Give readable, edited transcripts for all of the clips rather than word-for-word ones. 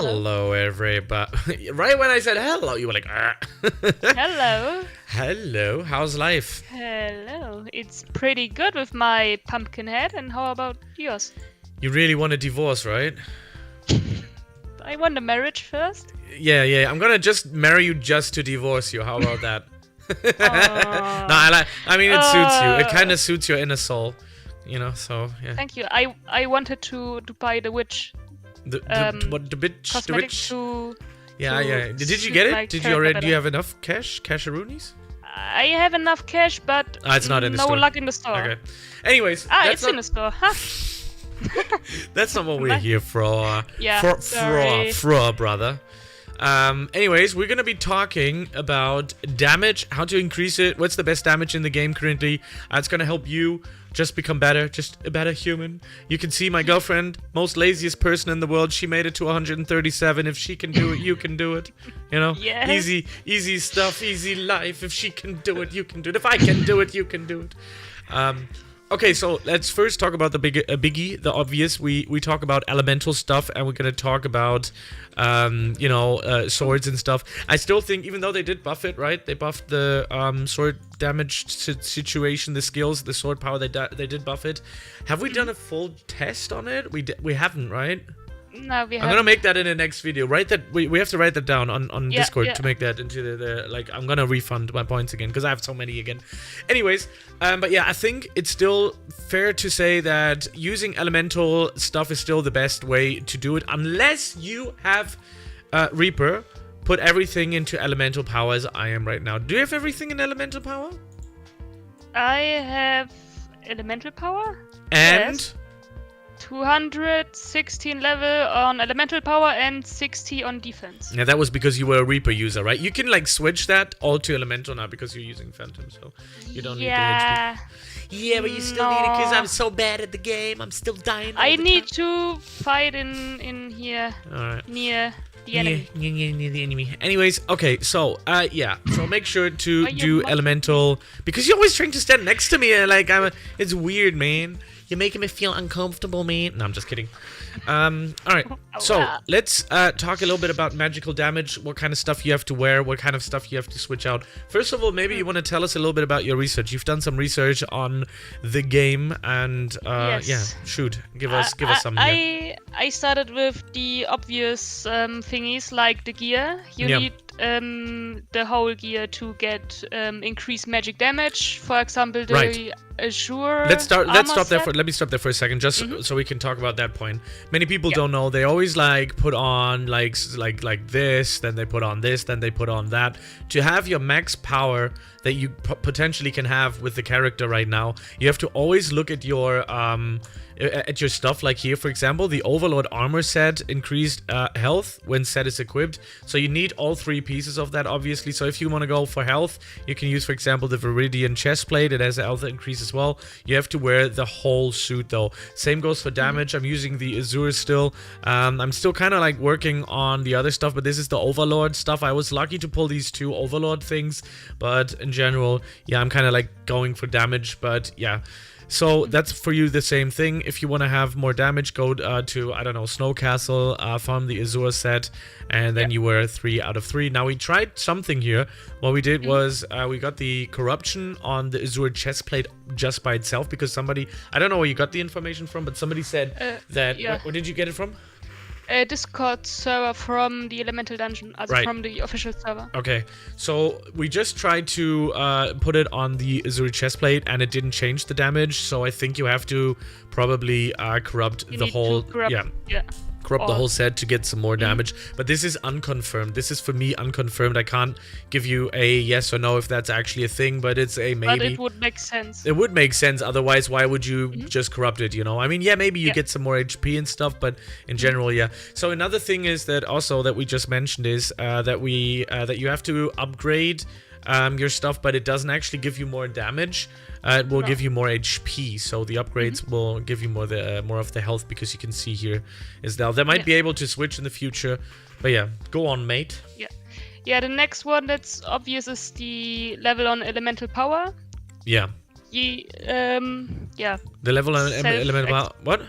Hello, everybody. Right when I said hello, you were like, Hello. Hello, how's life? Hello. It's pretty good with my pumpkin head, and how about yours? You really want a divorce, right? I want a marriage first. Yeah. I'm gonna just marry you just to divorce you. How about that? No, I mean, it suits you. It kind of suits your inner soul, you know. So yeah. Thank you. I wanted to buy the witch The bitch, the cosmetic witch. to. Yeah. Did you suit get my it? Did you character already? Do you better. have enough casheroonies? I have enough cash, but It's not in the no store. luck in the store. Okay. Anyways, It's in the store. Huh? that's not what we're here for. Yeah, sorry. For brother. Anyways, we're gonna be talking about damage, how to increase it, what's the best damage in the game currently. It's gonna help you just become better, just a better human. You can see my girlfriend, most laziest person in the world. She made it to 137. If she can do it, you can do it. You know, Yes. easy stuff, easy life. If she can do it, you can do it. If I can do it, you can do it. Okay, so let's first talk about the biggie, the obvious. We talk about elemental stuff, and we're gonna talk about, swords and stuff. I still think, even though they did buff it, right? They buffed the sword damage situation, the skills, the sword power. They did buff it. Have we done a full test on it? We haven't, right? No, we I'm have. gonna make that in the next video. Write that. We have to write that down on Yeah, Discord yeah. to make that into the like. I'm gonna refund my points again because I have so many again. Anyways, but yeah, I think it's still fair to say that using elemental stuff is still the best way to do it, unless you have Reaper. Put everything into elemental power as I am right now. Do you have everything in elemental power? I have elemental power. And Yes. 216 level on elemental power and 60 on defense. yeah, that was because you were a Reaper user, right? You can like switch that all to elemental now because you're using Phantom, so you don't need the Yeah. HP. Yeah, but you still need it because No. I'm so bad at the game. I'm still dying. I need to fight in here All right. near the enemy. Near the enemy. Anyways, okay, so yeah, so make sure to Are you do monkey? elemental because you're always trying to stand next to me. And, like it's weird, man. You're making me feel uncomfortable, man. No, I'm just kidding. All right. So wow. let's talk a little bit about magical damage. What kind of stuff you have to wear? What kind of stuff you have to switch out? First of all, maybe you want to tell us a little bit about your research. You've done some research on the game, and Yes. yeah, shoot, give us some. Here. I started with the obvious thingies like the gear. You Yeah. need the whole gear to get increased magic damage. For example, the Right. Azure. Let's stop there armor let me stop there for a second, just so we can talk about that point. Many people Yeah. don't know. They always like put on like this, then they put on this, then they put on that. To have your max power that you potentially can have with the character right now, you have to always look at your stuff. Like here, for example, the Overlord armor set increased health when set is equipped. So you need all three pieces of that, obviously. So if you want to go for health, you can use, for example, the Viridian chestplate. It has a health increase as well. You have to wear the whole suit, though. Same goes for damage. I'm using the Azure still. I'm still kind of like working on the other stuff, but this is the Overlord stuff. I was lucky to pull these two Overlord things, but in general, yeah, I'm kind of like going for damage. But yeah. So that's for you the same thing. If you want to have more damage, go to, I don't know, Snow Castle, farm the Azure set, and then you wear 3 out of 3. Now we tried something here. What we did was we got the corruption on the Azure chestplate just by itself because somebody, I don't know where you got the information from, but somebody said that, yeah. where did you get it from? Discord server from the Elemental Dungeon, also Right. from the official server. Okay, so we just tried to put it on the Azure chestplate and it didn't change the damage, so I think you have to probably corrupt You the need whole, to corrupt, yeah. Corrupt the Or- whole set to get some more damage, but this is unconfirmed. This is for me unconfirmed. I can't give you a yes or no if that's actually a thing, but it's a maybe. But it would make sense. It would make sense, otherwise why would you just corrupt it, you know? I mean, yeah, maybe you get some more HP and stuff, but in general, yeah. So another thing is that also that we just mentioned is that you have to upgrade your stuff, but it doesn't actually give you more damage. It will give you more HP, so the upgrades will give you more of the health, because you can see here is now they might be able to switch in the future, but yeah, go on, mate. Yeah, the next one that's obvious is the level on elemental power. Yeah, Yeah. the level on Self- elemental what?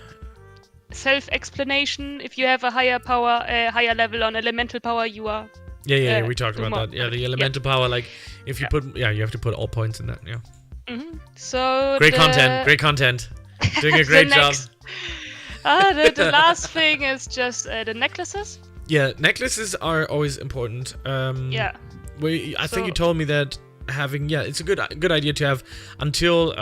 self-explanation. If you have a higher power, higher level on elemental power, you are. Yeah, we talked about more that. Yeah, the damage. elemental power, like if you put, you have to put all points in that. Yeah. So Great content. Doing a the great job. next- the last thing is just the necklaces. Yeah, necklaces are always important. Yeah. I think you told me that having, it's a good idea to have until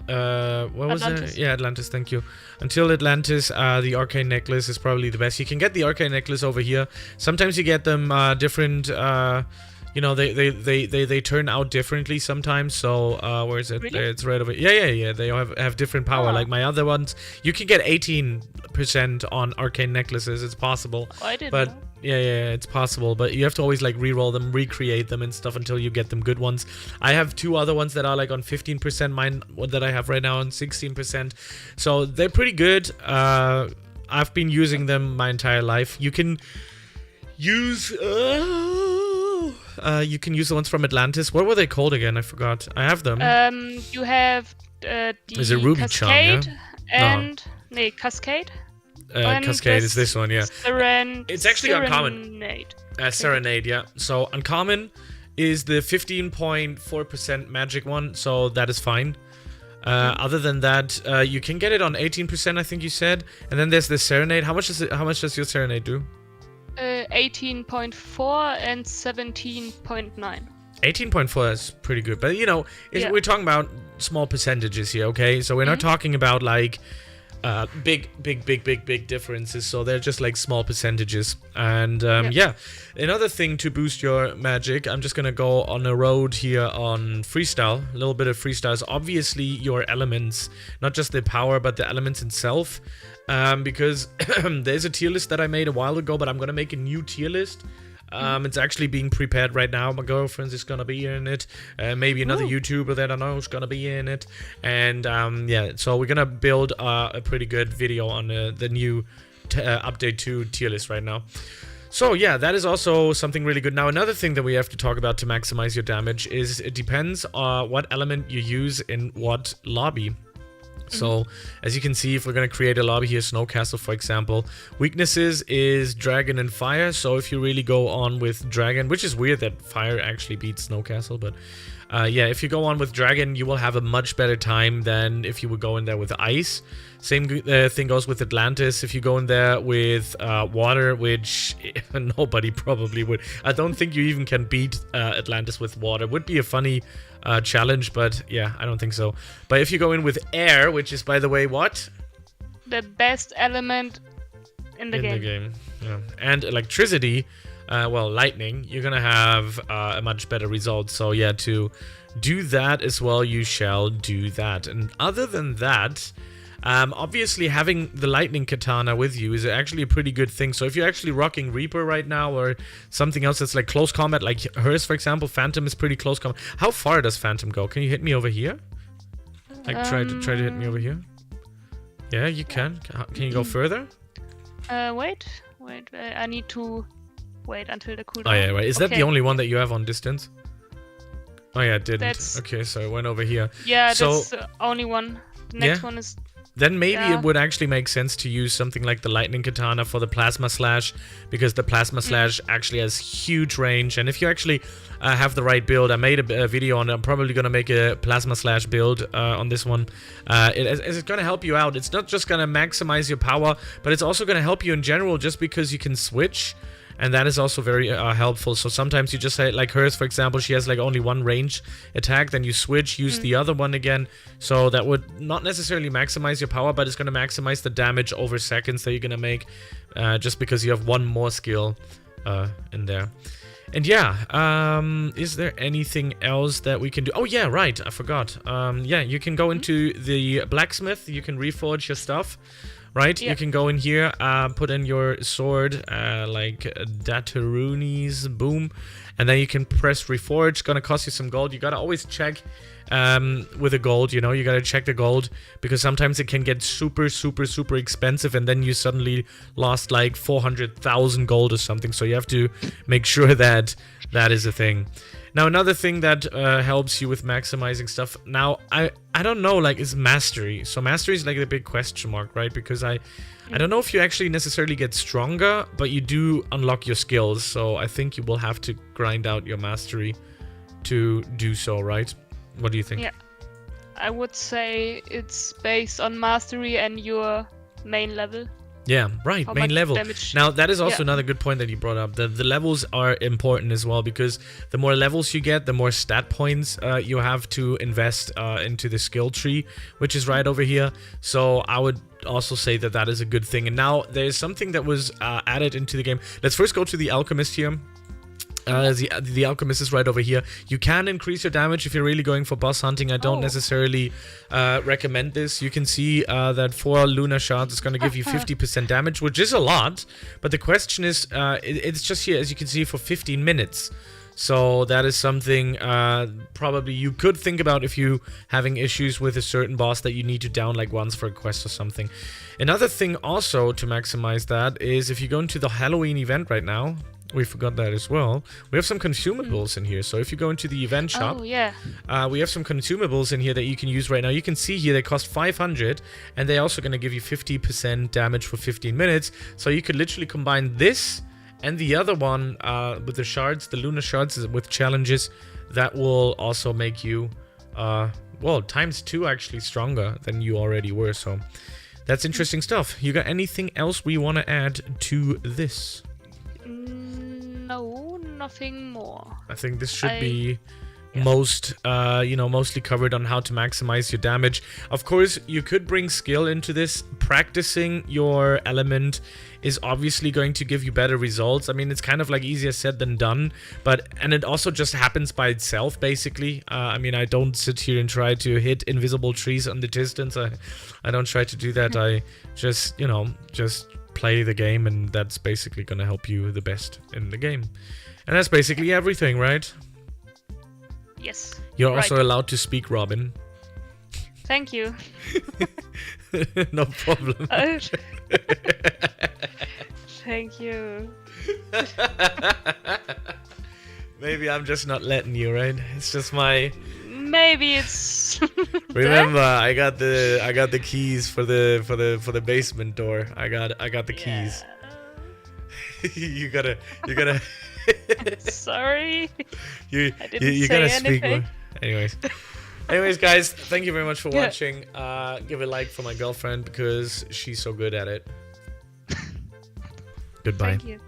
what was Atlantis. it? Yeah, Atlantis. Thank you. Until Atlantis, the arcane necklace is probably the best. You can get the arcane necklace over here. Sometimes you get them different. They turn out differently sometimes. So where is it? Really? It's right over. Yeah. They have different power. Like my other ones, you can get 18% on arcane necklaces. It's possible. Oh, I didn't But know. yeah, it's possible. But you have to always like re-roll them, recreate them and stuff until you get them good ones. I have 2 other ones that are like on 15%. Mine one that I have right now on 16%. So they're pretty good. I've been using them my entire life. You can use the ones from Atlantis. What were they called again? I forgot. I have them. You have the Is it Ruby Charm, yeah? Cascade and Cascade. and Cascade the is this one, yeah. It's actually uncommon. Serenade, yeah. So uncommon is the 15.4% magic one, so that is fine. Other than that, you can get it on 18%, I think you said. And then there's the Serenade. How much does your Serenade do? 18.4 and 17.9. 18.4 is pretty good, but you know, we're talking about small percentages here, okay? So we're not talking about like big differences. So they're just like small percentages. And another thing to boost your magic, I'm just gonna go on a road here on freestyle. A little bit of freestyle is obviously your elements, not just the power, but the elements itself. Because there's a tier list that I made a while ago, but I'm gonna make a new tier list. It's actually being prepared right now. My girlfriend is gonna be in it. Maybe another YouTuber that I know is gonna be in it. And so we're gonna build a pretty good video on the new update 2 tier list right now. So yeah, that is also something really good. Now another thing that we have to talk about to maximize your damage is it depends on what element you use in what lobby. So, as you can see, if we're going to create a lobby here, Snow Castle, for example, weaknesses is Dragon and Fire. So, if you really go on with Dragon, which is weird that Fire actually beats Snow Castle, but if you go on with Dragon, you will have a much better time than if you would go in there with Ice. Same thing goes with Atlantis. If you go in there with Water, which nobody probably would. I don't think you even can beat Atlantis with Water. Would be a funny challenge, but yeah, I don't think so. But if you go in with Air, which is, by the way, what? The best element in the game. Yeah. And Electricity, lightning, you're gonna have a much better result. So yeah, to do that as well, you shall do that. And other than that, obviously having the lightning katana with you is actually a pretty good thing. So if you're actually rocking Reaper right now or something else that's like close combat, like hers, for example, Phantom is pretty close combat. How far does Phantom go? Can you hit me over here? Like try to hit me over here? Yeah, you can. Can you go further? Wait. I need to wait until the cooldown. Oh yeah, right. Is that the only one that you have on distance? Oh yeah, it didn't. Okay, so I went over here. Yeah, that's the only one. The next one is... Then maybe it would actually make sense to use something like the Lightning Katana for the Plasma Slash, because the Plasma Slash actually has huge range. And if you actually have the right build, I made a video on it. I'm probably going to make a Plasma Slash build on this one. It's going to help you out. It's not just going to maximize your power, but it's also going to help you in general just because you can switch. And that is also very helpful. So sometimes you just say, like hers, for example, she has like only one range attack. Then you switch, use the other one again. So that would not necessarily maximize your power, but it's going to maximize the damage over seconds that you're going to make. Just because you have one more skill in there. And yeah, is there anything else that we can do? Oh yeah, right, I forgot. You can go into the blacksmith. You can reforge your stuff. Right, you can go in here, put in your sword, like Dataruni's, boom, and then you can press reforge. It's gonna cost you some gold. You gotta always check with the gold, you know, you gotta check the gold, because sometimes it can get super expensive, and then you suddenly lost like 400,000 gold or something, so you have to make sure that that is a thing. Now another thing that helps you with maximizing stuff. Now I don't know, like, is mastery. So mastery is like the big question mark, right? Because I don't know if you actually necessarily get stronger, but you do unlock your skills. So I think you will have to grind out your mastery to do so, right? What do you think? Yeah. I would say it's based on mastery and your main level. Yeah, right, How main much level. damage- Now, that is also Yeah. another good point that you brought up. The levels are important as well, because the more levels you get, the more stat points you have to invest into the skill tree, which is right over here. So I would also say that that is a good thing. And now there's something that was added into the game. Let's first go to the alchemist here. The alchemist is right over here. You can increase your damage if you're really going for boss hunting. I don't necessarily recommend this. You can see that 4 lunar shards is going to give you 50% damage, which is a lot. But the question is, it's just here, as you can see, for 15 minutes. So that is something probably you could think about if you having issues with a certain boss that you need to down like once for a quest or something. Another thing also to maximize that is if you go into the Halloween event right now. We forgot that as well. We have some consumables in here. So if you go into the event shop, we have some consumables in here that you can use right now. You can see here they cost 500, and they're also going to give you 50% damage for 15 minutes. So you could literally combine this and the other one with the shards, the lunar shards with challenges. That will also make you, well, ×2 actually stronger than you already were. So that's interesting stuff. You got anything else we want to add to this? No, nothing more. I think this should be mostly covered on how to maximize your damage. Of course, you could bring skill into this. Practicing your element is obviously going to give you better results. I mean, it's kind of like easier said than done, and it also just happens by itself, basically. I mean, I don't sit here and try to hit invisible trees on the distance. I don't try to do that. I just, just play the game, and that's basically going to help you the best in the game. And that's basically everything, right? Yes. You're also allowed to speak, Robin. Thank you. No problem. Thank you. Maybe I'm just not letting you, right? It's just my... Maybe it's... Remember, I got the keys for the basement door. I got the keys. You gotta Sorry. You say gotta speak anything. more. Anyways, guys, thank you very much for watching. Give a like for my girlfriend because she's so good at it. Goodbye. Thank you.